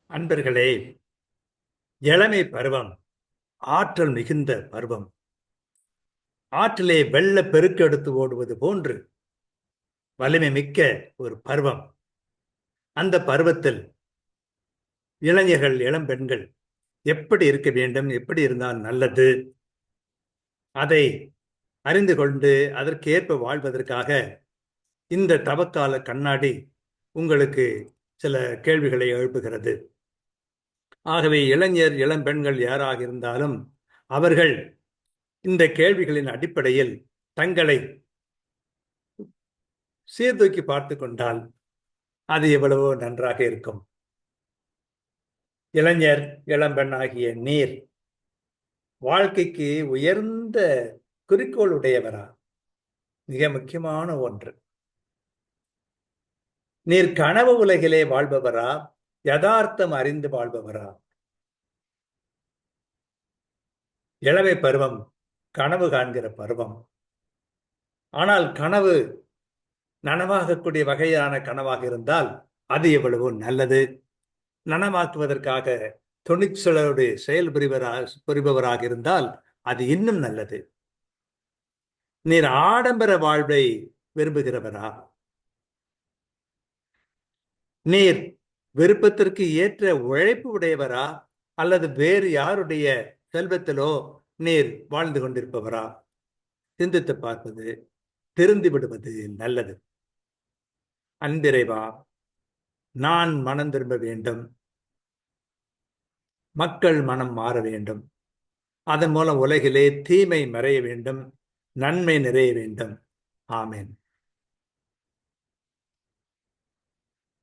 அன்பர்களே, இளமை பருவம் ஆற்றல் மிகுந்த பருவம். ஆற்றிலே வெள்ள பெருக்கெடுத்து ஓடுவது போன்று வலிமை மிக்க ஒரு பருவம். அந்த பருவத்தில் இளைஞர்கள், இளம் பெண்கள் எப்படி இருக்க வேண்டும், எப்படி இருந்தால் நல்லது, அதை அறிந்து கொண்டு அதற்கேற்ப வாழ்வதற்காக இந்த தவக்கால கண்ணாடி உங்களுக்கு சில கேள்விகளை எழுப்புகிறது. ஆகவே இளைஞர், இளம் பெண்கள் யாராக இருந்தாலும் அவர்கள் இந்த கேள்விகளின் அடிப்படையில் தங்களை சீர்தூக்கி பார்த்து கொண்டால் அது எவ்வளவோ நன்றாக இருக்கும். இளைஞர், இளம்பெண் ஆகிய நீர் வாழ்க்கைக்கு உயர்ந்த குறிக்கோள் உடையவரா? மிக முக்கியமான ஒன்று. நீர் கனவு உலகிலே வாழ்பவரா, யதார்த்தம் அறிந்து வாழ்பவரா? இளமை பருவம் கனவு காண்கிற பருவம். ஆனால் கனவு நனவாகக்கூடிய வகையான கனவாக இருந்தால் அது எவ்வளவோ நல்லது. நனவாக்குவதற்காக துணிச்சலோடு செயல் புரிபவராக இருந்தால் அது இன்னும் நல்லது. நீர் ஆடம்பர வாழ்வை விரும்புகிறவரா? நீர் விருப்பத்திற்கு ஏற்ற உழைப்பு உடையவரா, அல்லது வேறு யாருடைய செல்வத்திலோ நீர் வாழ்ந்து கொண்டிருப்பவரா? சிந்தித்து பார்ப்பது, திருந்தி விடுவது நல்லது. அன்பிறைவா, நான் மனம் திரும்ப வேண்டும், மக்கள் மனம் மாற வேண்டும், அதன் மூலம் உலகிலே தீமை மறைய வேண்டும், நன்மை நிறைய வேண்டும். ஆமேன்.